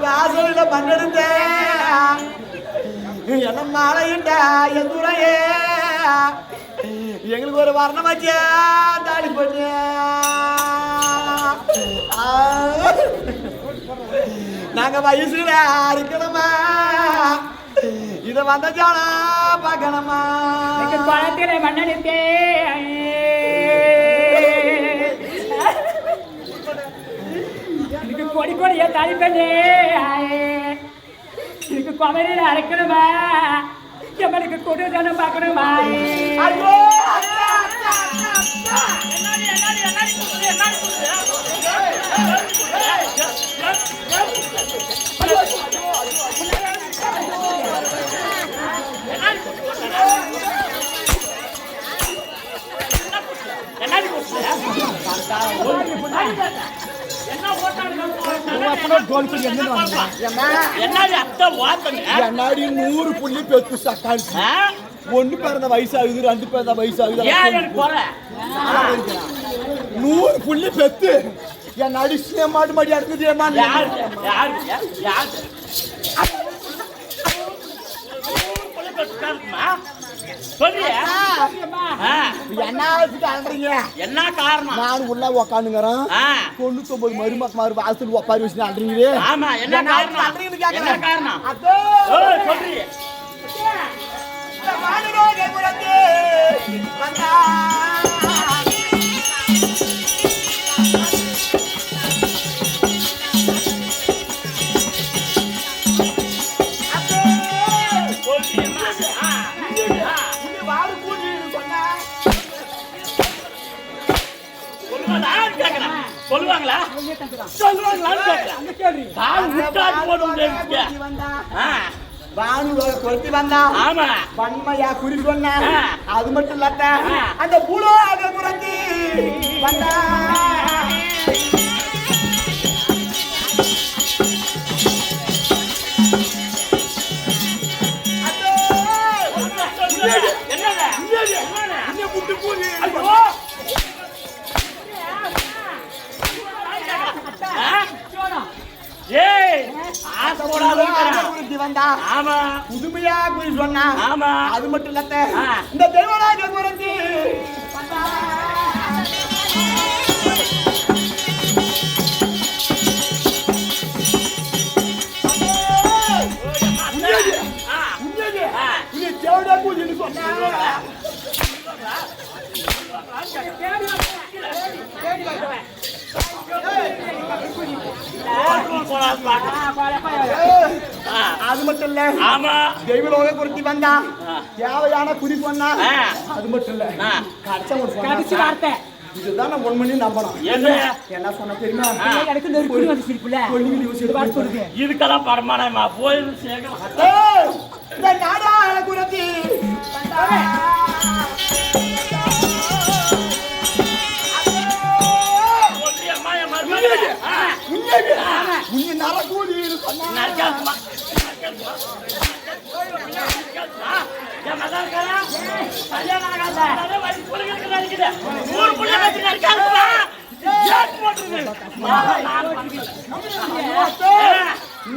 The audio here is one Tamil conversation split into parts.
வாசல பண்ணெடுத்த என்ன மாலையிட்ட என் துறையே எங்களுக்கு ஒரு வர்ணம் வச்சா தாலி பண்ண நாங்க வயசுல இருக்கணுமா இத வந்த ஜானா பார்க்கணுமா பழத்திலே மண்ணெடுத்தே கொடி கொடிய தாலி பண்ணே இதுக்கு குமரில அரைக்கணுமா எம்மனுக்கு கொடு தானம் பார்க்கணுமா என்னாடி 100 புள்ளி பெத்து சக்கால் ஒண்ணு பிறந்த வயசாகுது 2 பிறந்த வயசாகுது 100 புள்ளி பெத்து என் அடிச்சு மாட்டு மாடி அடுக்குது என்ன காரணம்? நான் உள்ள உக்காந்துங்கிறேன் 99 மருமக்கு மாறு வாசல் உட்காரி வச்சு அல்றீங்களே. ஆமா என்ன காரணம்? என்ன காரணம்? சொல்றீங்க சொல்லுவாங்களா? கொளுத்தி வந்தா வன்மையா குறி சொன்ன அது மட்டும் இல்ல அந்த பூலோக குறைஞ்சி வந்தா புதுமையா குறி சொன்னா அது மட்டும் இல்ல இந்த தேவராஜ குறைஞ்சி தேவடா பூஜை சொன்னா அது மட்டும் இல்ல தெய்வலோக குறிச்சி வந்தா தேவையான குறி சொன்னா அது மட்டும் இல்ல கடைசி வார்த்தை இதுதான் நான் 1 மணி நம்பணும். என்ன சொன்ன தெரியுமா? எனக்கு ஒரு குறி வந்து சிரிப்புல இதுக்கெல்லாம் பரமானமா போய் சேகலாம் இந்த நாடாள குறிச்சி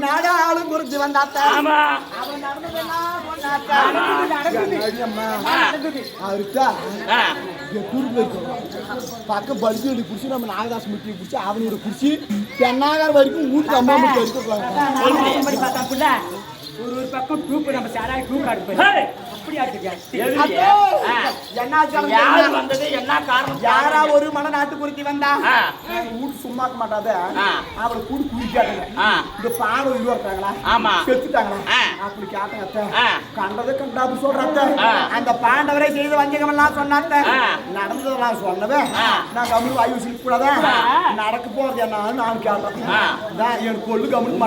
நாடாளும் குறிச்சு வந்தாத்த பக்கம் படுத்து குடிச்சு நம்ம நாகதாஸ் முட்டி குடிச்சு அவனோட குடிச்சு தென்னாகார வரைக்கும் வீட்டுக்கு அம்மா முட்டி வரைக்கும் ஒரு பக்கம் டூப் நம்ம சாராய் டூப் அடுப்பு யாரா ஒரு மன நாட்டு குறிச்சி வந்தா கூடு சும்மா மாட்டாத அவளை கூடு குடிக்காதுங்க இந்த பாடம் இது இருக்காங்களா செத்துட்டாங்களா அப்படி கேட்டாங்க கண்டதை கண்டா அப்படி சொல்றாங்க அந்த பாண்டவரை செய்து வஞ்சகமெல்லாம் சொன்னாங்க நடந்ததெல்லாம் சொன்னவே நான் கம்முனு வாயு சிரிக்க கூடாத நடக்க போறது என்னன்னு நான் கேட்டேன் எனக்கு கொள்ளு கம்முனுக்கு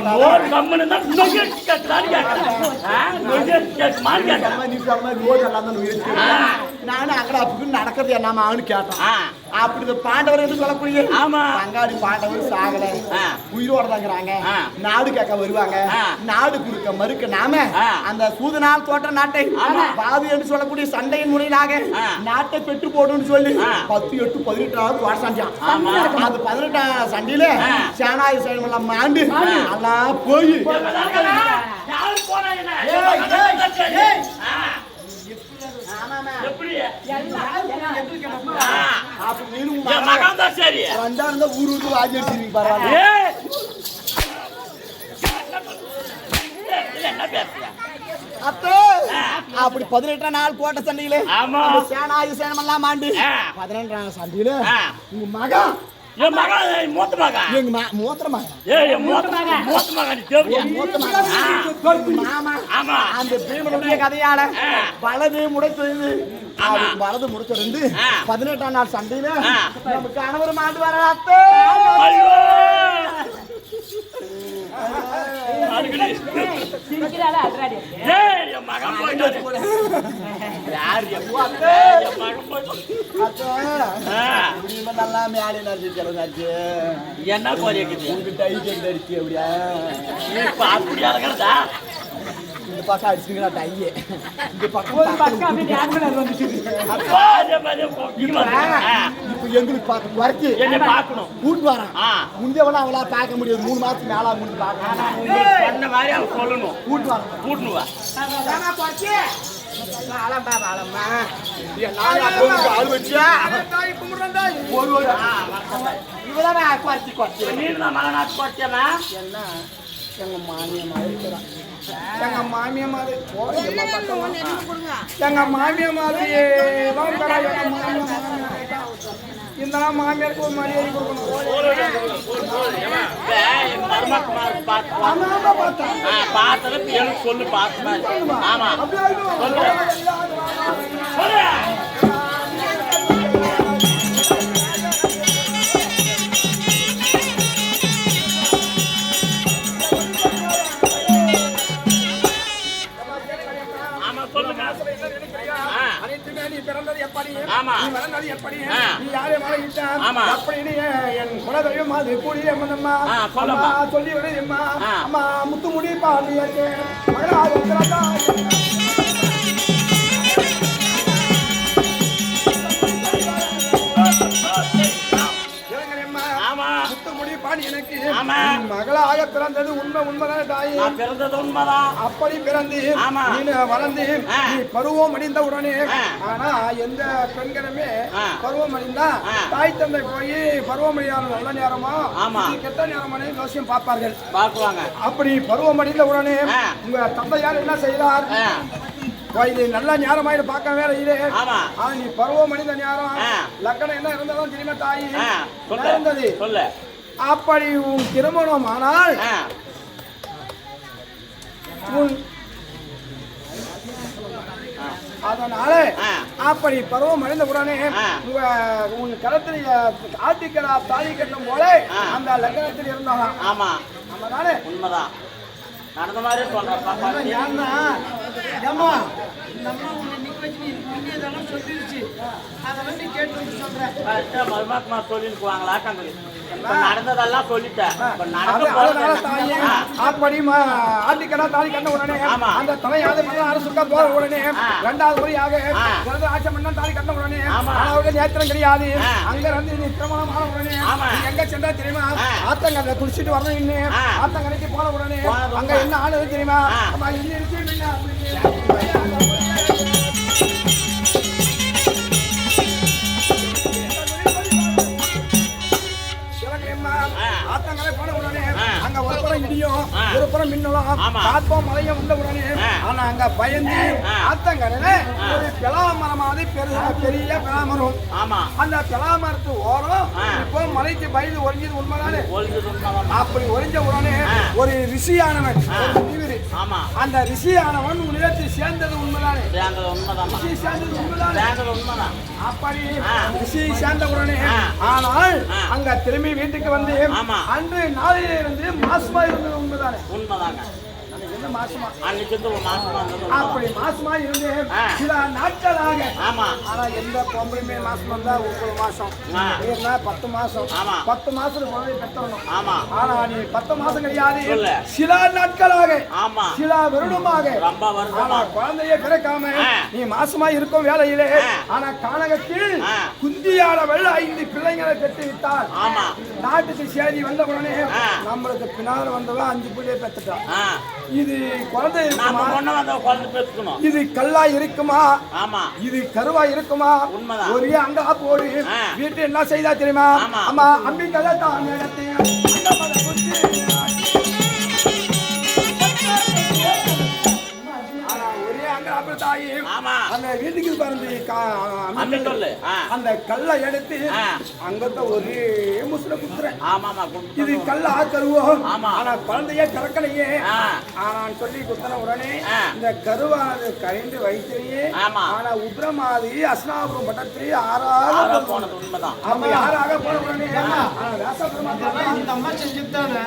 மாட்டாங்க நீ புத்திசாலமா ரோடு எல்லாம் தான் உயிரிச்சு நானும் அங்கடாப்புக்கு நடக்கிறது என்னமான்னு கேட்டேன் அப்படி இந்த பாண்டவர் என்று சொல்லக்கூடிய பங்காளி பாண்டவர் சாகல உயிரோட தாங்கிறாங்க நாடு கேட்க வருவாங்க நாடு குறுக்க மறுக்க நாம அந்த சூதனால் தோற்ற நாட்டை பாது என்று சொல்லக்கூடிய சண்டையின் முறையிலாக நாட்டை பெற்று போடுன்னு சொல்லி 10, 8, 18 வருஷம் அது 18 சண்டையில சேனாயி சைனம் ஆண்டு எல்லாம் போய் ஊருக்கு வாஜி எடுத்துருவீங்க பரவாயில்ல அப்படி 18 நாள் போட்ட சண்டையில சேனாயு சேனம் எல்லாம் ஆண்டு 18 சண்டையில உங்க மகன் மூத்த மகன் எங்க மூத்த மகன் அந்த பீமனுடைய கதையால வலது முடைத்தது வலது முடிச்சிருந்து 18 நாள் சண்டையில நமக்கு கணவர் மாண்டு வர என்ன கோரிக்கை அப்படியா அப்படியா இந்த பக்கம் அடிச்சுங்களா டையே இந்த பக்கம் இப்ப எங்களுக்கு பார்க்க வரைக்கும் என்ன பார்க்கணும் கூட்டு வரேன் முந்தைய அவளா பார்க்க முடியாது 3 மாசத்துக்கு மேலா முடிஞ்சு பார்க்கணும் பண்ண மாதிரி அவன் சொல்லணும் கூட்டு வரேன் கூட்டுவா எங்க மாமிய மாதிரி எங்க மாமிய மாதிரி எங்க மாமிய மாதிரி இந்த மாமியாருக்கு ஒரு மரியாதை கொடுக்கணும் சொல்லு பார்த்து ஆமா பிறந்தது எப்படி நீ வளர்ந்தது எப்படி நீ யாரை மலையிட்டான் அப்படின்னு என் குலதெய்வம் அது கூடிய அம்மா சொல்லி வருதும்மா அம்மா முத்து முடி பாடி எனக்கு மகளாக பிறந்தது உண்மைதான் தாயே பிறந்தது உண்மைதான் அப்படி பிறந்து நீ வளர்ந்து நீ பருவம் அடைந்த உடனே ஆனா எந்த பெண்களுமே பருவம் அடைந்தா தாய் தந்தை போய் பருவம் அடையாத நல்ல நேரமா கெட்ட நேரமான யோசியம் பார்ப்பார்கள் அப்படி பருவம் அடைந்த உடனே உங்க தந்தையார் என்ன செய்தார் இது நல்ல நேரமாயிட்டு பார்க்க வேற இது நீ பருவம் அடைந்த நேரம் லக்கணம் என்ன இருந்ததும் தெரியுமா தாய் இருந்தது அப்படி உன் திருமணம் ஆனால் அதனால அப்படி பருவம் அடைந்த உடனே உன் களத்தில் ஆட்டிக்கடா தாலி கட்டும் போல அந்த லக்னத்தில் இருந்தாலும் அதனால உண்மைதான் நடந்த மாதிரி மருமாத்மா சொல்லிருக்குவாங்களா நடந்ததெல்லாம் சொல்லிட்டேன் அப்படி ஆட்டிக்கடா தாலி கட்ட உடனே அந்த தலையாவது அரசுக்கா போற உடனே 2வது முறையாக ஆட்சி மன்ன தாலி கட்ட உடனே அவருக்கு நேத்திரம் கிடையாது அங்க இருந்து நீ திருமணம் ஆன உடனே எங்க சென்றா தெரியுமா ஆத்தங்கரை குளிச்சுட்டு வரணும் இன்னும் ஆத்தங்கரைக்கு போன உடனே அங்க என்ன ஆளு தெரியுமா ஆத்தங்கரை போன உடனே அங்க ஒரு புறம் இடியும் ஒரு புறம் மின்னலும் காற்போம் மழையும் உண்ட உடனே ஆனா அங்க பயந்து ஆத்தங்கரையில ஒரு பிளாமரமாவது பெரிய பிளாமரம் அந்த பிளாமரத்து ஓரம் இப்போ மலைக்கு பயந்து ஒழிஞ்சது உண்மைதானே அப்படி ஒழிஞ்ச உடனே ஒரு ரிஷியானவன் அந்த ரிஷியானவன் உலகத்தில் சேர்ந்தது உண்மைதானே ரிஷி சேர்ந்தது உண்மைதானே அப்படி ரிஷி சேர்ந்த உடனே ஆனால் அங்க திரும்பி வீட்டுக்கு வந்து அன்று நாளையில இருந்து மாசமா இருந்தது உண்மைதானே உண்மைதாங்க வந்து மாசமா அன்னைக்கு வந்து ஒரு மாசமா இருந்தது. அப்படி மாசமா இருந்து சில நாட்களாக ஆமா. ஆனா எந்த பொம்பளையுமே மாசம் வந்தா 9 மாசம் இல்லைன்னா 10 மாசம் 10 மாசத்துக்கு குழந்தை பெற்றணும். ஆமா. ஆனா நீ 10 மாசம் கிடையாது, சொல்லு. சில நாட்களாக ஆமா. சில வருடமாக ரொம்ப வருஷமா குழந்தைய பிறக்காம நீ மாசமா இருக்கும் வேலையிலே ஆனா கானகத்தில் குந்தியால வெள்ள 5 பிள்ளைங்களை பெற்று விட்டால் நாட்டுக்கு செய்தி வந்த உடனே நம்மளுக்கு பின்னால வந்தவன் 5 பிள்ளையை பெற்றுட்டான். இது குழந்தை இருக்குமா? இது கல்லா இருக்குமா? இது கருவா இருக்குமா? ஒரே அங்கா போடு வீட்டு என்ன செய்தா தெரியுமா? ஆமா, அம்பி கல்ல தான் அந்த வீட்டுக்கு அந்த கல்லை எடுத்து அங்கத்த ஒரே முசுல குத்துறேன். இது கல்ல கருவோம், ஆனா குழந்தைய கறக்கலையே ஆனான்னு சொல்லி குத்துற உடனே இந்த கருவானது கரைந்து வைத்திலேயே ஆனா உத்ர மாதிரி அஸ்னாபுரம் பட்டத்திலே ஆறாக போனது உண்மைதான். ஆமா, யாராக போன உடனே இந்த அம்மா செஞ்சுட்டாங்க.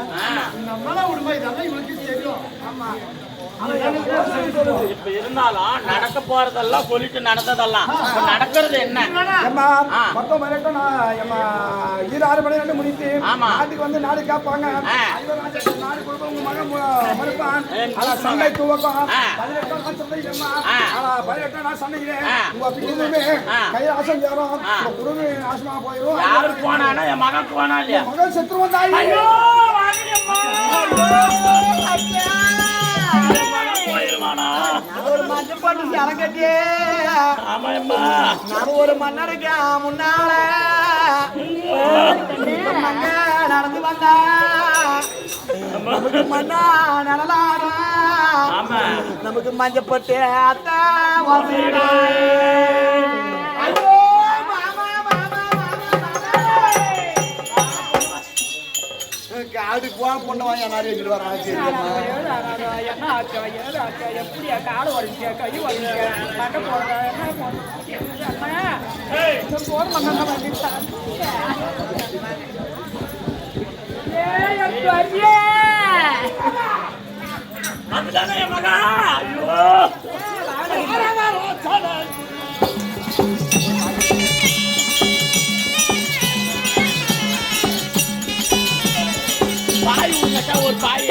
இந்த அம்மா உண்மை இதெல்லாம் இவளுக்கு தெரியும். ஆமா, இப்ப இருந்தாலும் நடக்க போறதெல்லாம் சொல்லிட்டு நடந்ததெல்லாம் நடக்கிறது என்ன? மொத்தம் வரட்டும். நான் 6 மணி ரெண்டு முடித்து நாட்டுக்கு வந்து நாடு காப்பாங்க. நாடு கொடுப்போம். உங்க மகன் மறுப்பான். சண்டை துவக்கம் 18 நாள் சண்டைமா. 18 நாள் சண்டைக்கிறேன். உங்க குடும்பமே கைலாசம் சேரும். உங்க குடும்பமே நாசமா போயிடும். யாருக்கு போனானா? என் மகன் போனா இல்லையா? மகன் செத்துருவன் தாய். ஒரு மஞ்சள் பட்டு சரக்கட்டியே நான் ஒரு மன்னருக்கு முன்னால நடந்து வந்தா நமக்கு மண்ணா நடலாட நமக்கு மஞ்சள் பட்டு அத்தா காடு போன பொண்ணு நிறைய வராங்க. எப்படியா காடு வலிக்க கை வலிக்க கட்ட பாய் உங்கட்ட ஒரு பாய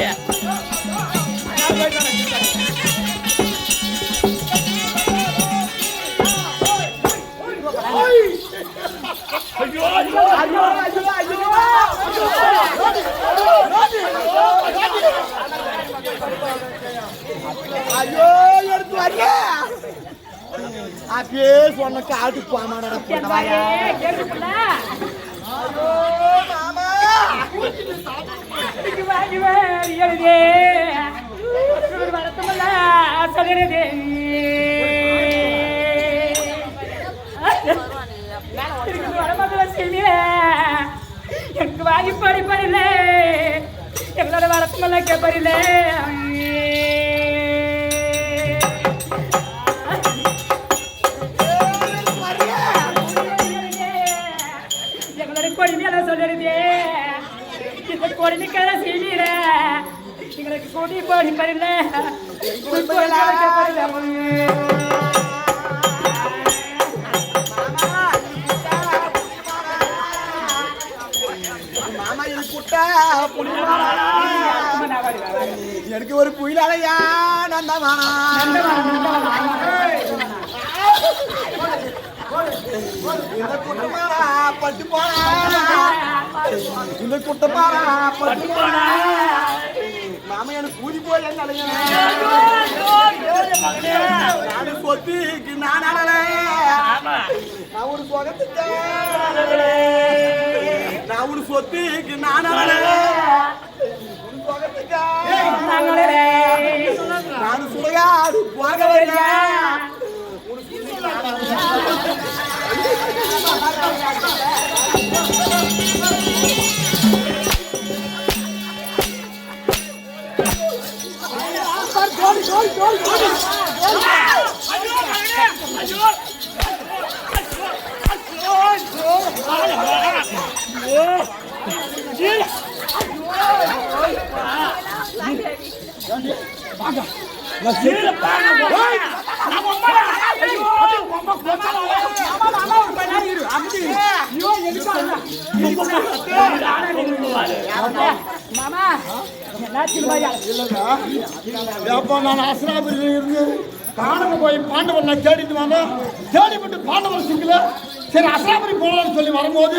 ஐயோ எடுத்து வரல அப்படியே சொன்ன காட்டு போமாடா. எனக்கு வாங்கி படிப்பறில எங்களோட வளர்த்தமெல்லாம் கேப்பறில எங்களோட கொடுமையெல்லாம் சொல்லுறது இந்த கொடுமைக்கெல்லாம் செய்வீர எங்களுக்கு கொடி படிப்பறில எனக்கு ஒரு புயலையா நந்தவானா இந்த குட்டமாரா பட்டு போனா இந்த குட்டமாரா பட்டு போனா மாமா எனக்கு கூடி போய் நாடு சொத்துக்கு நான் ஒரு சொகத்துக்கு நான் ஒரு சொத்துக்கு நான் நான் சுடையாடு போக கீழே பாருங்க. நம்ம அம்மா. ஐயோ, அம்மா போச்சால. மாமா ஒரு நேரம் இரு. அப்படி. ஐயோ மாமா எல்லாத்தையும் பாயா. எப்போ நான் அசராபுரியில் இருந்து பாண்டவன் போய் பாண்டவன் நான் தேடிட்டு வந்தேன். தேடிப்பட்டு பாண்டவன் சிக்கல. சரி அசராபுரி போகலான்னு சொல்லி வரும்போது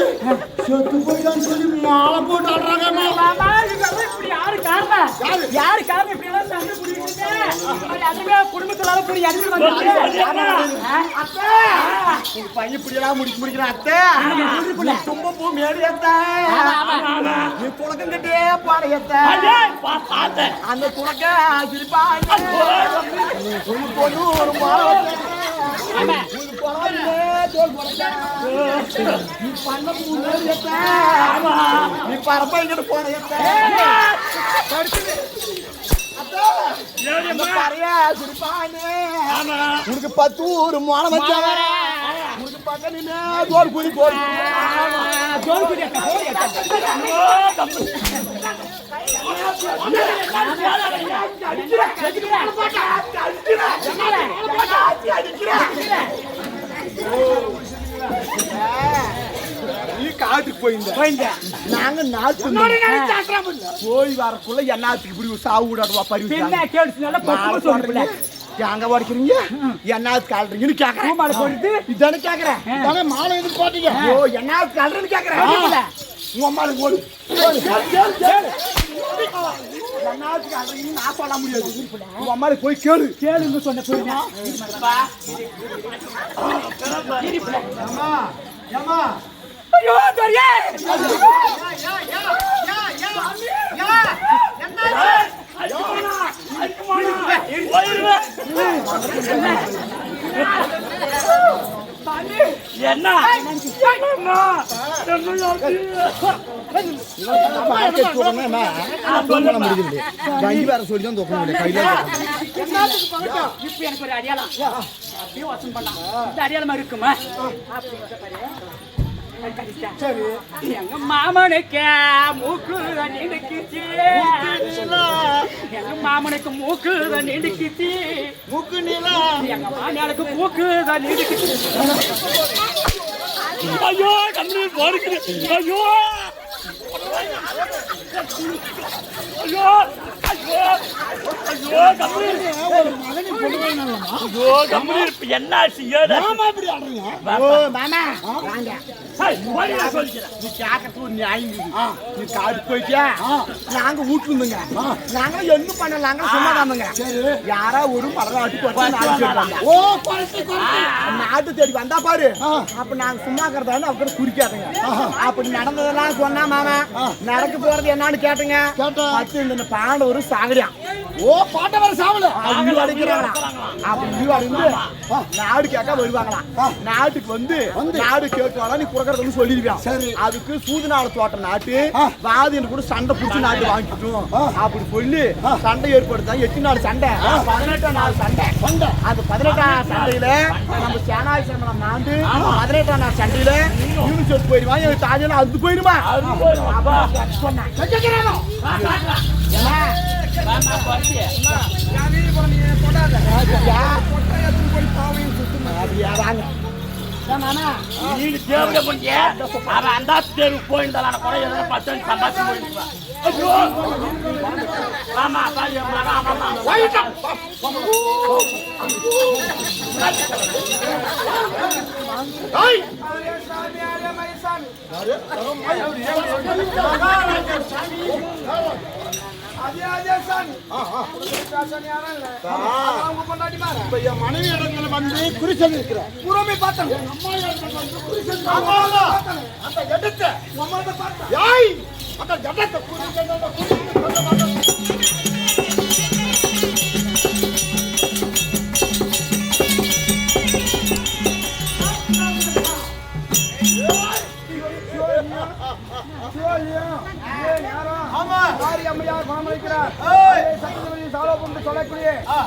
செத்து போயிட்டான்னு சொல்லி மாலை போட்டு ஆடுறாங்க. மாமா இப்படி யாரு காரணம்? யாரு காரணம் இப்படி எல்லாம் சண்டை புடிக்கிறீங்க? அதுவே குடும்பத்துல போய் எதுக்கு வந்தாங்க? அத்தை உங்க பையன் இப்படி எல்லாம் முடிக்கிறான். அத்தை தும்ப பூ மேடி அத்தை. நீ துணக்கம் கட்டியே பாடையத்த. அந்த துணக்க சிரிப்பா பொண்ணு ஒரு மாலை நீ பண்ண பூ மேடி அத்த. நீ பரப்பா இங்கிட்டு போடையத்த. உனக்கு 10 ஊர் மாலை வச்சா உனக்கு பக்கம் நின்று தோல் குடி போய் ஜோல் குடி நீ காட்டுக்கு போயிருந்த நாங்க நாட்டு போய் வரக்குள்ள என்னாத்துக்கு இப்படி சாவு விடாடுவா பரிவு அங்க வரைக்கிறீங்க என்னாவது கால்றீங்கன்னு கேக்குறேன். இதானே கேக்குறேன். மாலை எதுக்கு போட்டீங்க? ஓ என்னாவது கால்றேன்னு கேக்குறேன். உங்க அம்மாளுக்கு போடு. என்னாவது கால்றீங்கன்னு நான் சொல்ல முடியாது. உங்க அம்மாளுக்கு போய் கேளுங்க சொன்ன போயிருந்தா. ஏமா ஐயோ தரியே என்ன எனக்கு ஒரு அடையாளம் அடையாளமா இருக்குமா? எங்க மாமனுக்கு மூக்கு நீண்டுக்குச்சு. எங்க மாமனுக்கு மூக்கு நீண்டுக்குச்சு. மூக்கு நீளா எங்க மாமியாருக்கு மூக்கு நீண்டுக்குச்சு. ஐயோ கண்ணு போடுது. ஐயோ ஐயோ ஐயோ ஐயோ கம்பெனி ஐயோ கம்பெனி என்ன இப்படி ஆடுறீங்க? ஓ மாமா வாங்க. நீ கேட்கறது ஒரு நியாயம் இருக்குது. நீ காடு போயிட்டியா? நாங்க வீட்டுல இருந்துங்க. நாங்க என்ன பண்ணலாங்க சும்மா தானுங்க. யாரா ஒரு மரநாட்டு ஓ நாட்டு தேடி வந்தா பாரு. அப்ப நாங்க சும்மா இருக்கிறதான்னு அவங்க குறிக்காதுங்க. அப்படி நடந்ததெல்லாம் சொன்னா மாமா நடக்க போறது என்னன்னு கேட்டுங்க. இந்த பாண்டவர் சாகரியா? ஓ பாண்டவர் சாவல அடிக்கிறாங்களா? அப்படி அடிந்து நாடு கேட்க வருவாங்களாம். நாட்டுக்கு வந்து நாடு கேட்கலாம். நீ குறக்கிறதுன்னு சொல்லிருக்கான். சரி அதுக்கு சூதுநாடு தோட்ட நாட்டு வாதின்னு கூட சண்டை பிடிச்சி நாட்டு வாங்கிட்டோம் அப்படி சொல்லி சண்டை ஏற்படுத்தாங்க. 8 நாள் சண்டை 18ஆம் நாள் சண்டை. அது 18ஆம் சண்டையில நம்ம சேனாய் சம்பளம் நாண்டு 18ஆம் நாள் சண்டையில யூனிசெட் போயிடுவான். எங்க தாஜெல்லாம் அது போயிடுமா சொன்னாங்க. அந்த தெருவுக்கு போயிருந்தாலும் கூட எதனா 10 சம்பாதிச்சு போயிருப்பான். ஆமா மனைவி இடத்துல வந்து குறிச்சல் இருக்கிற புறமே பார்த்தேன். அந்த இடத்தை அந்த இடத்தை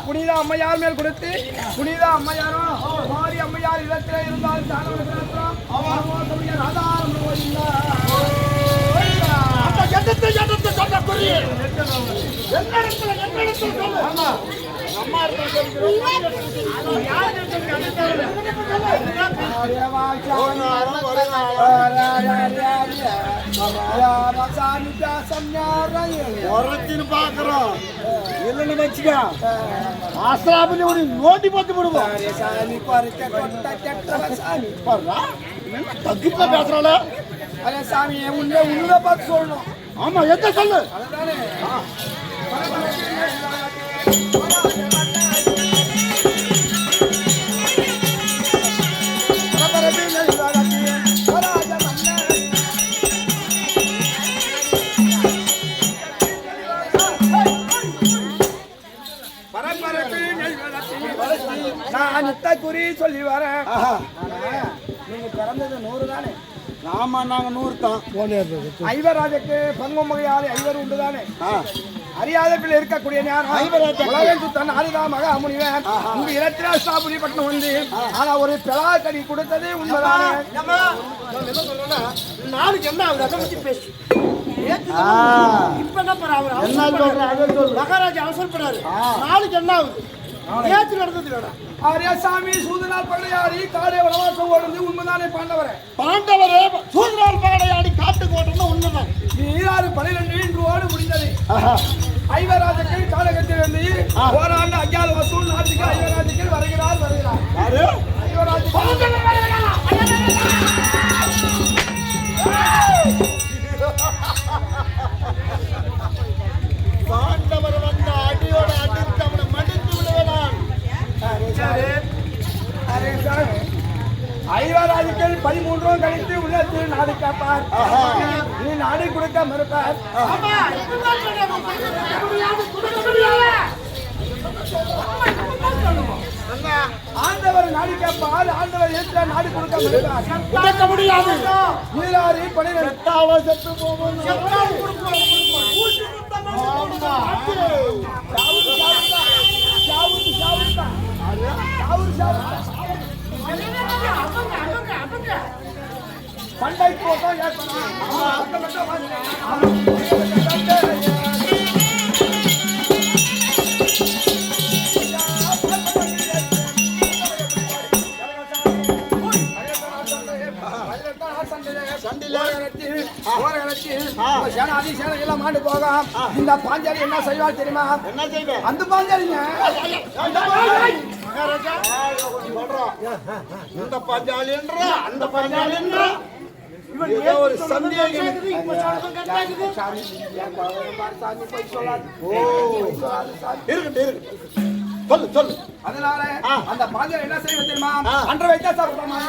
புனித அம்மையார் மேல் கொடுத்து புனித அம்மையாரும் மாரி அம்மையார் இல்லத்தில் இருந்தால் பாக்குறோம் இல்லன்னு வச்சுக்க ஆசிராபதி நோட்டி பார்த்து விடுவோம் தகுப்பா பேசுறாள அதே சாமி உள்ள பார்த்து சொல்லணும் ஆமா எந்த சொல்லு நான் குறி சொல்லி வரேன் நீங்க பிறந்தது 100 தானே ஆமா நாங்க 100 தான் ஐவராஜக்கு பங்குமகையாளி ஐவர் உண்டு தானே அறியாத பிள்ளை இருக்கக்கூடிய நேரம் ஆரிதா மக அமுனிவன் உங்க இரத்திராபுரிப்பட்டினம் வந்து ஆனா ஒரு பெலாக்கடி கொடுத்தது உண்மைதானே நாளைக்கு என்ன ஆகுது அதை பத்தி பேசு இப்ப என்ன மகாராஜா அவசரப்படுறாரு நாளைக்கு என்ன ஆகுது நேற்று நடந்தது வேணா ஆரியாசாமி சூதனால் படையாடி காடே வனவாசம் ஓடுந்து உண்மைதானே பாண்டவரே சூதனால் படையாடி காட்டுக்கு ஓடுறது உண்மைதான் 12 இன்று ஓடு முடிந்தது ஐவராஜக்கு காலகத்தில் வந்து ஓராண்டு அஞ்சாவது வசூல் நாட்டுக்கு ஐவராஜக்கு வருகிறார் பாண்டவர் வந்த அடியோட அடித்து அவனை மடித்து விடுவதான் ஐவராஜுக்கள் 13 கழித்து உள்ளத்தில் நாடு காப்பார் நீ நாடு கொடுக்க மறுப்பார் ஆண்டவர் நாடு கேட்பார் ஆண்டவர் ஏற்ற நாடு கொடுக்க முடியாது நீராரி 12 செத்து போவோம் பண்டை போட்டோ மாண்டு போகும் இந்த பாஞ்சாலி என்ன செய்வாள் தெரியுமா என்ன செய்வேன் அந்த பாஞ்சாலிங்க இந்த பாஞ்சாலி அந்த பாஞ்சாலி ஒரு சந்தேகம் சொல்லு சொல்லு அதனால அந்த பாஞ்சாலி என்ன செய்வது தெரியுமா அன்ற வைத்தா சாப்பிடுமா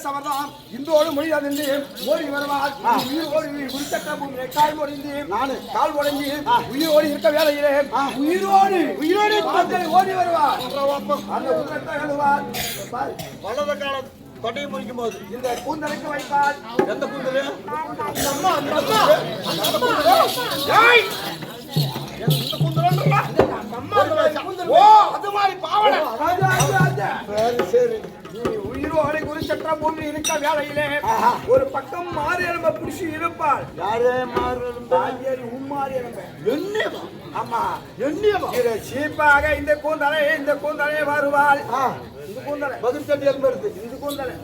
சமர்தான் இந்தோடு முடியாது ஓடி வருவார் உயிர் ஓடி குறிச்சட்ட பூமி கால் முடிந்து நானு கால் உடைந்து உயிர் ஓடி இருக்க வேலையிலே உயிரோடு ஓடி வருவார் அந்த உதரத்தை எழுவார் வலது காலம் கொட்டையை முடிக்கும் போது இந்த கூந்தலுக்கு வைப்பார் எந்த கூந்தலு உயிரோடு குறிச்சற்ற பூமி இருக்க வேலையிலே ஒரு பக்கம் மாறு எலும்ப புடிச்சு இருப்பாள் யாரே மாறு உம்மாறு எலும்ப எண்ணெவா ஆமா எண்ணெவா இது சீப்பாக இந்த கூந்தலே வருவாள் இந்த கூந்தலை பதில் தட்டி எலும்பு இருக்கு இந்த கூந்தலை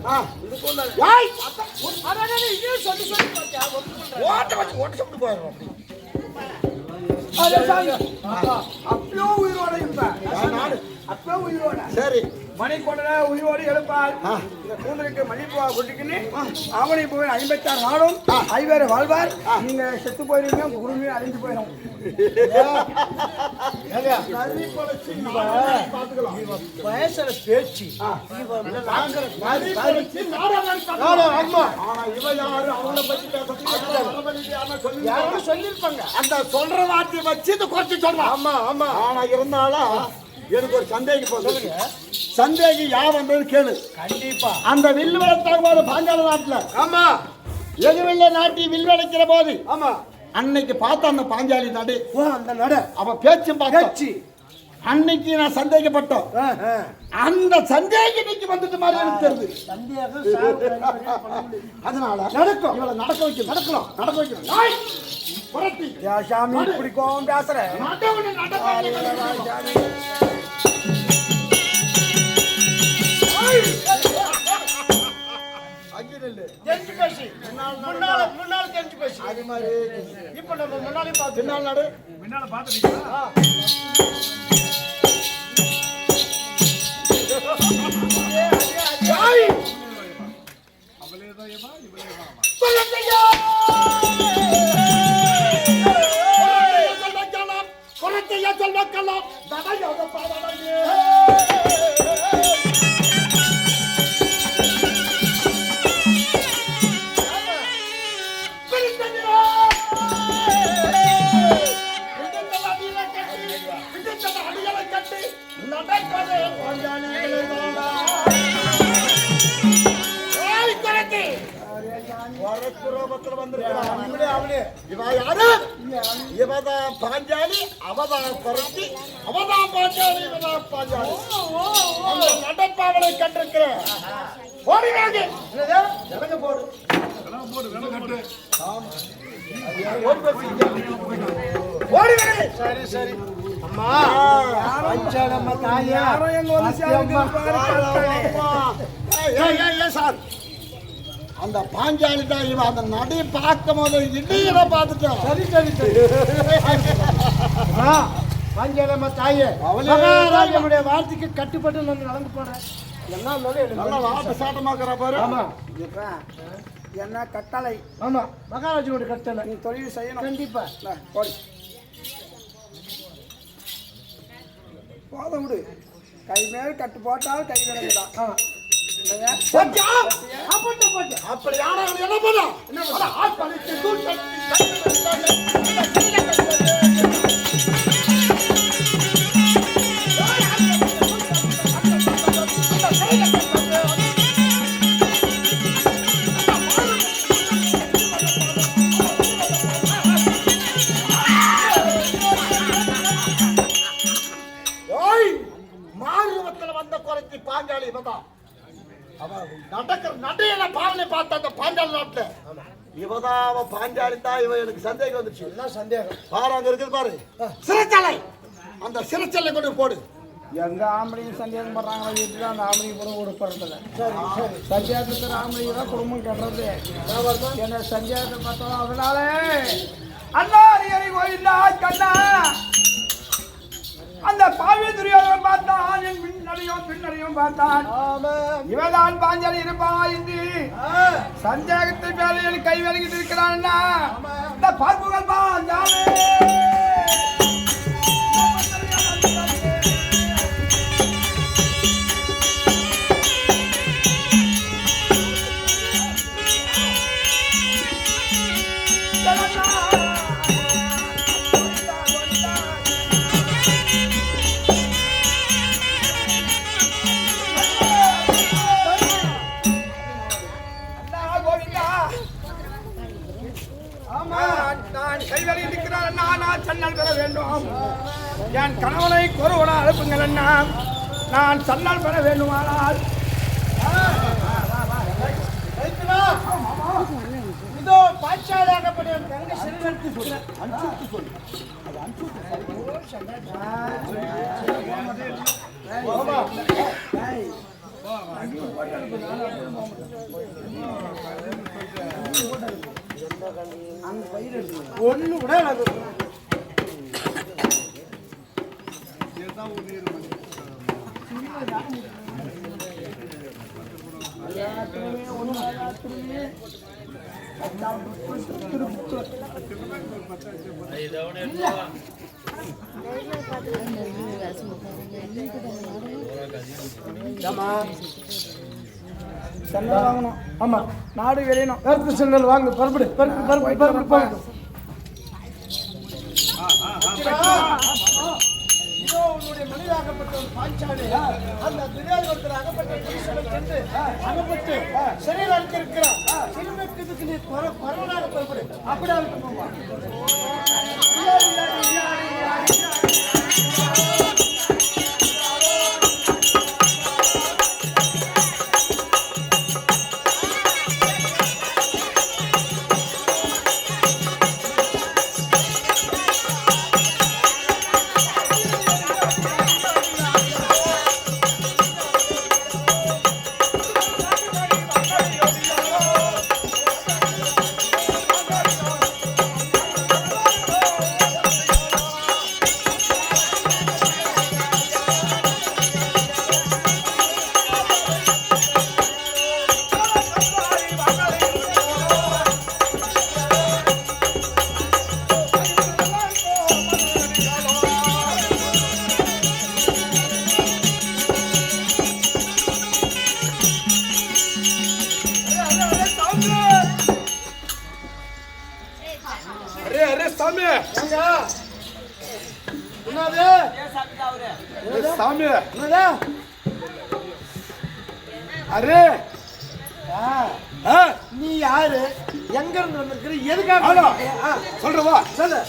ஓட்ட சொல்லி போயிடுறோம் அப்போ உயிரோட இருப்பேன் அப்போ உயிரோட சரி மணி கொண்டல உயிரோடு எழுப்பாள் இந்த கூந்தலுக்கு மணிப்பூவா கொட்டிக்கின்னு ஆவணி பூவின் 56 நாளும் ஐவேறு வாழ்வார் நீங்க செத்து போயிருவீங்க உங்க குடும்பமே அழிஞ்சு போயிடும் வயசுல பேச்சு சொல்லிருப்பாங்க அந்த சொல்ற வார்த்தையை வச்சு குறைச்சு சொல்றான் ஆமா ஆமா ஆனா இருந்தாலும் எனக்கு ஒரு சந்தேகம் சந்தேகம் யா வந்தது கேளு கண்டிப்பா அந்த வில்லு வளர்த்தாங்க போது பாஞ்சால நாட்டுல ஆமா எதுவில்லை நாட்டி வில் வளைக்கிற போது ஆமா அன்னைக்கு பார்த்த அந்த பாஞ்சாலி நடு அந்த நட அவ பேச்சும் பேச்சு அன்னைக்கு நான் சந்தேகப்பட்டோம். அந்த சந்தேகம் இன்னைக்கு வந்துட்டு மாதிரி எனக்கு தெரியுது. அதனால நடக்கும், இவளை நடக்க வைக்கணும், நடக்க வைக்கணும். சாமி பிடிக்கும் பேசுற முன்னால தெரிஞ்சு பேசி அது மாதிரி இப்ப நம்ம முன்னாலே பார்த்து பின்னால் நடு முன்னால பாத்துட்டீங்களா? பாஞ்சாலி அவதான் குறைச்சி அவதான் பாஞ்சாலி இவதான் பாஞ்சாலி நடப்பாவலை கண்டிருக்கிற ஓடினாங்க போடு சரி சரி அம்மா பஞ்சாலம்மா தாயா சார் அந்த பாஞ்சாலி தான் இவன் அந்த நடை பார்க்கும் போது இடையில பார்த்துட்டோம். சரி சரி சரி பாஞ்சாலம்மா தாயே மகாராஜனுடைய வார்த்தைக்கு கட்டுப்பட்டு நான் நடந்து போறேன். என்ன வார்த்தை சாட்டமாக்குற பாரு. ஆமா என்ன கட்டளை? ஆமா மகாராஜனுடைய கட்டளை. நீ தொழில் செய்யணும் கண்டிப்பா. போத விடு, கை மேல் கட்டு போட்டாலும் கை விளங்குதான். அப்படி யாரும் என்ன பண்ண மாறுவத்தில் வந்த குறைச்சி பாஞ்சாலி இவதான் நடக்கிற நடையில பாவனை பார்த்த அந்த பாஞ்சாலி நாட்டுல இவதான் அவன் பாஞ்சாலி தான். இவன் எனக்கு சந்தேகம் வந்துச்சு. என்ன சந்தேகம் பாரு, அங்க இருக்குது பாரு சிறைச்சாலை. அந்த சிறைச்சாலை கொண்டு போடு. எங்க ஆம்பளையும் சந்தேகம் பண்றாங்களா? வீட்டுல அந்த ஆம்பளையும் கூட கொடுப்பறதில்ல. சரி சரி சந்தேகத்துக்கு ஆம்பளையும் தான் குடும்பம் கட்டுறது. என்ன சந்தேகத்தை பார்த்தோம். அதனால அண்ணா கோயிலா கண்ணா அந்த பாவி துரியோதனன் பார்த்தான், என் பின்னடையும் பார்த்தான். இவதான் பாஞ்சாலி இருப்பான் என்று சந்தேகத்தை வேலையில் கை வேலைக்கிட்டு இருக்கிறான். இந்த பார்ப்புகள் பாஞ்சாலே என் கணவனை கொருவன அனுப்புங்கள் அண்ணா, நான் சன்னல் பெற வேண்டுமானால் இதோ பாய்ச்சாலையாகப்பட்ட கங்கை செல்வெடுத்து சொல்லு. அனுப்பிச்சு சொல்லு. அது அனுப்பிச்சு ஒண்ணு கூட வாங்கணும். ஆமா நாடு வெளியணும். கருத்து செங்கல் வாங்க. பரப்படு உன்னுடைய மனிதாகப்பட்ட ஒரு பாஞ்சாலி அந்த துரியோதனத்தில் அகப்பட்ட சென்று அகப்பட்டு சிறையில் அழைத்திருக்கிறார். சிறுமைக்கு நீ பரவலாக பரப்படு. அப்படி அழைத்து போவான். அரே நீ யாரு, எங்க இருந்து வந்திருக்கிற, எதுக்காக சொல்றவா சொல்லு.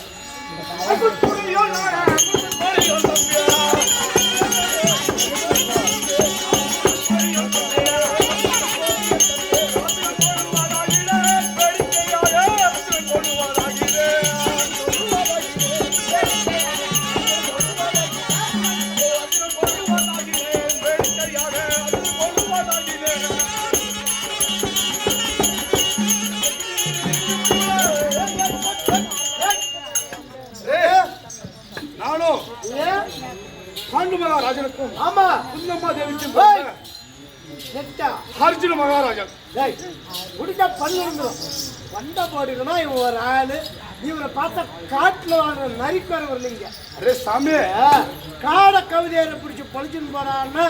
பாண்டு மகாராஜனுக்கும் ஆமா குந்தம்மா தேவிக்கும் அர்ஜுன மகாராஜன் குடிச்சா பல்லு வந்துடும். வண்ட போடுதுன்னா இவன் ஒரு ஆளு, இவரை பார்த்தா காட்டுல வாழ்ற நரிக்கு வரலீங்க. அரே சாமி, காட கவிதையை பிடிச்சி பொழிச்சுன்னு போறான்னா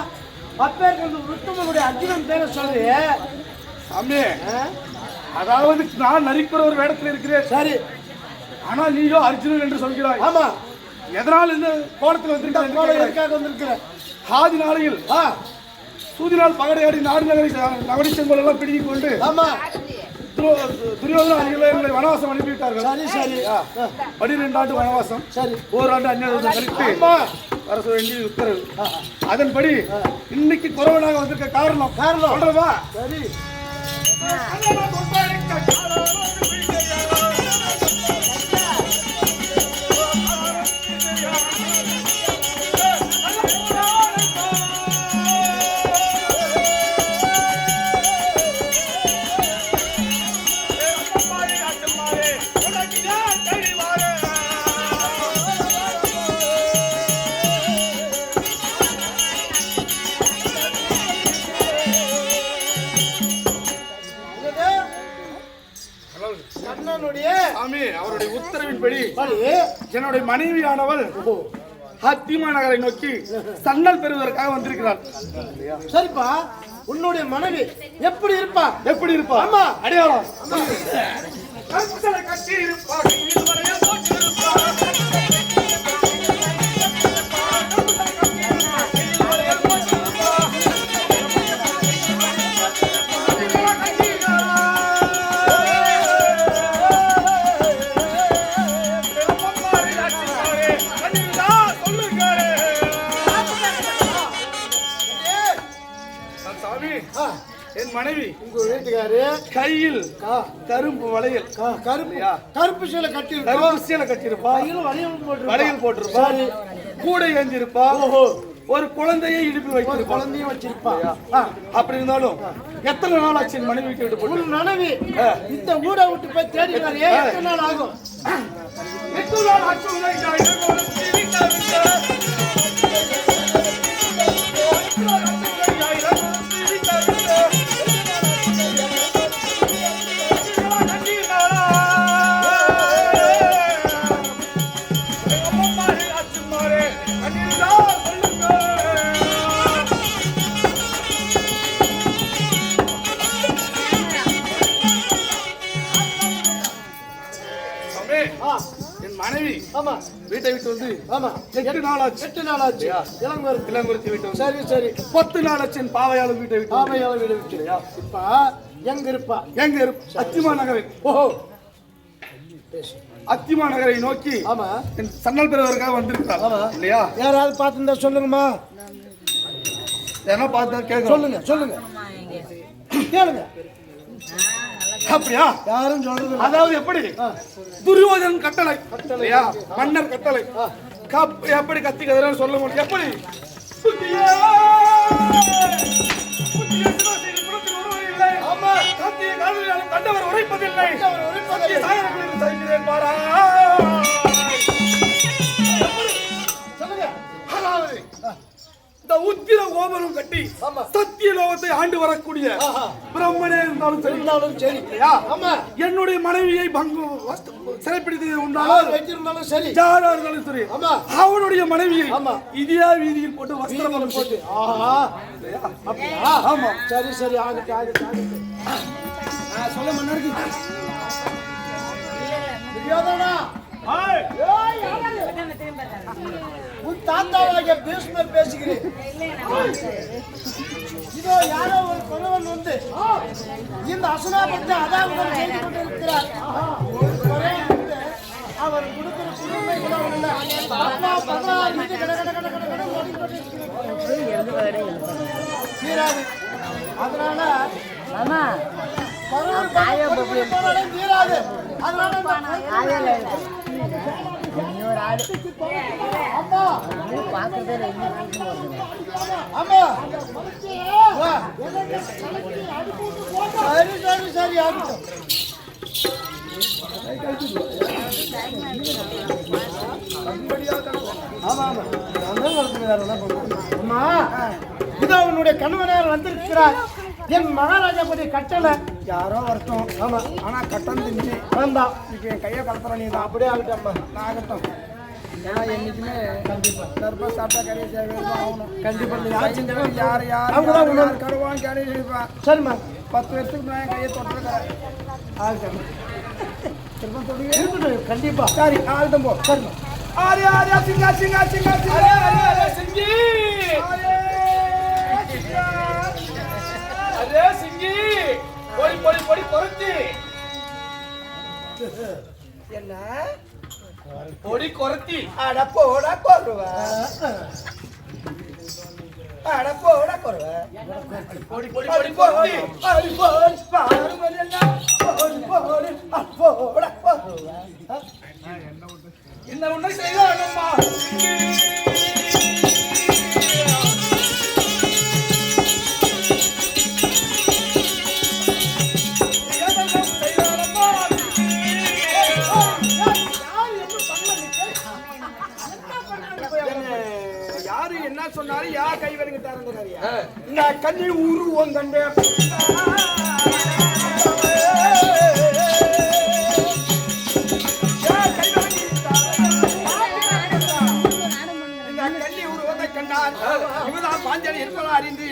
அப்பேருக்கு உத்தமனுடைய அர்ஜுனன் பேரை சொல்லு சாமி. அதாவது நான் நரிக்கிற ஒரு வேடத்தில் இருக்கிறேன், சரி. ஆனா நீயோ அர்ஜுனன் என்று சொல்கிறாய். ஆமா, எதனால் இந்த கோலத்தில் வந்திருக்க? ஆதி நாளையில் சூதினால் பகடையாடி நாடு நகரி செங்கோல் எல்லாம் பிடிக்கிக் கொண்டு துரியோதன அணிகளை வனவாசம் அனுப்பிவிட்டார்கள். சரி சரி. 12 ஆண்டு வனவாசம், சரி, ஓராண்டு அந்நியத்தை கழித்து வர வேண்டிய உத்தரவு. அதன்படி இன்னைக்கு குறவனாக வந்திருக்க காரணம் சொல்றவா? சரி. அவருடைய உத்தரவின்படி என்னுடைய மனைவியானவள் ஹத்திமா நகரை நோக்கி சன்னல் பெறுவதற்காக வந்திருக்கிறார். சரிப்பா, உன்னுடைய மனைவி எப்படி இருப்பா? எப்படி இருப்பா? ஆமா, அடையாளம் என் மனைவி உங்க வீட்டுக்காரு கையில் கரும்பு வளையல், கருப்பு சீலை கட்டியிருப்பா, வளையல் போட்டிருப்பா, கூடை ஏந்திருப்பா, ஒரு குழந்தையை இடுப்பில் வைத்திருப்பா, குழந்தையும் வச்சிருப்பா. அப்படி இருந்தாலும் எத்தனை நாள் ஆச்சு என் மனைவி கேட்டு போட்டு? மனைவி இந்த ஊரை விட்டு போய் தேடி வரையே எத்தனை நாள் ஆகும்? 8 நாள் ஆச்சு. என் மனைவி வீட்டை விட்டு வந்து 8 நாள் ஆச்சு. 8 நாள் ஆச்சு. இளங்குருத்தி வீட்டு. சரி சரி. 10 நாள் ஆச்சு என் பாவையாளர் வீட்டை விட்டு. பாவையாளர் வீட்டை விட்டு. இப்ப எங்க இருப்பா? எங்க இருப்பா? அத்திமா நகரில். ஓஹோ, அத்திமா நகரை நோக்கி என் சன்னல் பெறுவதற்காக வந்திருக்கிறார் இல்லையா? யாராவது பார்த்துருந்தா சொல்லுங்கம்மா. என்ன பார்த்தா கேட்க சொல்லுங்க சொல்லுங்க கேளுங்க. அப்படியா? யாரும் சொல்றது. அதாவது எப்படி துரியோதனன் கட்டளை இல்லையா, மன்னர் கட்டளை எப்படி கத்தி கதறான்னு சொல்ல முடியும். எப்படி கண்டவர் உரைப்பதில்லை, சொல்லுங்க. இந்த உத்திர கோபுரம் கட்டி சத்திய லோகத்தை ஆண்டு வரக்கூடிய பிரம்மனே இருந்தாலும் சரி. என்னுடைய மனைவியை சிறைப்பிடித்து உண்டாலும் வைத்திருந்தாலும் சரி, யாரா இருந்தாலும் சரி, அவனுடைய மனைவியை இதே வீதியில் போட்டு வஸ்திரம் போட்டு. ஆமா, சரி சரி. ஆகுது ஆகுது ஆகுது. சொல்ல மன்னருக்கு உன் தாத்தாவாகிய பீஷ்மர் பேசுகிறேன். இதோ யாரோ ஒரு குறவன் வந்து இந்த அசுனாபத்தை அதாவுடன் செய்து கொண்டிருக்கிறார். ஒரு குறவன் வந்து அவர் கொடுக்கிற குடும்பங்களை உள்ள அப்பா 16 வீட்டு கட ஓடிக்கொண்டிருக்கிறது. தீராது. அதனால தீராது. அதனால சரி சரி சரி ஆகட்டும். அம்மா இதோ உன்னுடைய கணவனார் வந்திருக்கிறார். என் மகாராஜாபதி கட்டளை யாரோ வரட்டும். ஆமா ஆனா கட்டம் தெரிஞ்சு வேண்டாம். இப்ப என் கையை கலப்புற நீ தான் அப்படியே ஆகட்டும். அம்மா நான் ஆகட்டும். ஏன்னா என்னைக்குமே கண்டிப்பா தர்பா சாப்பிட்டா கரையை சேவை ஆகணும். கண்டிப்பா யார் யார் அவங்கதான் உணவு கடுவான் கரையை செய்வான். சரிம்மா 10 வருஷத்துக்கு நான் கையை தொட்டிருக்கேன். ஆகட்டும் திரும்ப தொடுங்க. கண்டிப்பா சரி ஆகட்டும் போ. சரிம்மா ஆரியா ஆரியா சிங்கா சிங்கா சிங்கா சிங்கி அரே சிங்கி பொடி பொடி பொடி பொறுத்தி என்ன பொடி கொரத்தி அட போடா கொருவா. அட போடா கொருவா. பொடி பொடி பொடி பொறுத்தி அடி போடி பாருமல்ல போடி போடி போடா கொருவா. என்ன ஒண்ணு செய்யணும்மா யாரு என்ன சொன்னாரு யார் கை வருகிட்டாருங்க. இந்த கண்ணி உருவம் கண்டு இவதான் பாஞ்சாலி இருப்பதா அறிந்து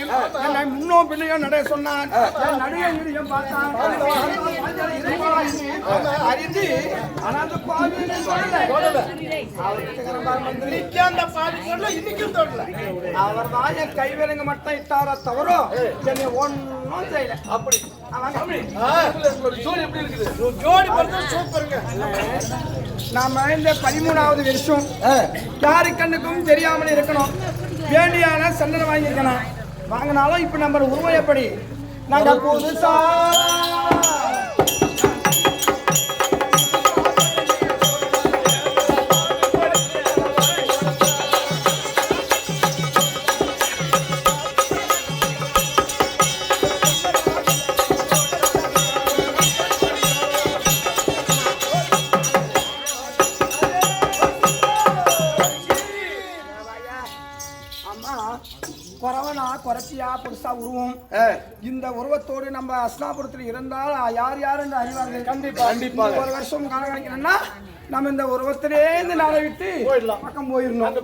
என்னை முன்னோ பின்னையோ நடைய சொன்னான். நடைய இடியம் பார்த்தான். பாஞ்சாலி இருப்பதா அறிந்து ஆனா அந்த பாவி அவர் தான் என் கைவிலங்கு மட்டும் இட்டார தவறோ என்னை ஒன்னும் செய்யல. அப்படி ஜோடி எப்படி இருக்குது? ஜோடி பார்த்தா சூப்பருங்க. நாம இந்த 13வது வருஷம் யாரு கண்ணுக்கும் தெரியாமல் இருக்கணும். வேண்டியான சந்தனம் வாங்கியிருக்கணும். வாங்கினாலும் இப்ப நம்ம உருவம் எப்படி நாங்க புதுசா குறைச்சியா புதுசா உருவம். இந்த உருவத்தோடு நம்ம அஸ்னாபுரத்தில் இருந்தால் யார் யார் என்று அறிவார்கள். கண்டிப்பா கண்டிப்பா ஒரு வருஷம் காண நம்ம இந்த உருவத்திலே இந்த நாளை விட்டு பக்கம் போயிடணும்.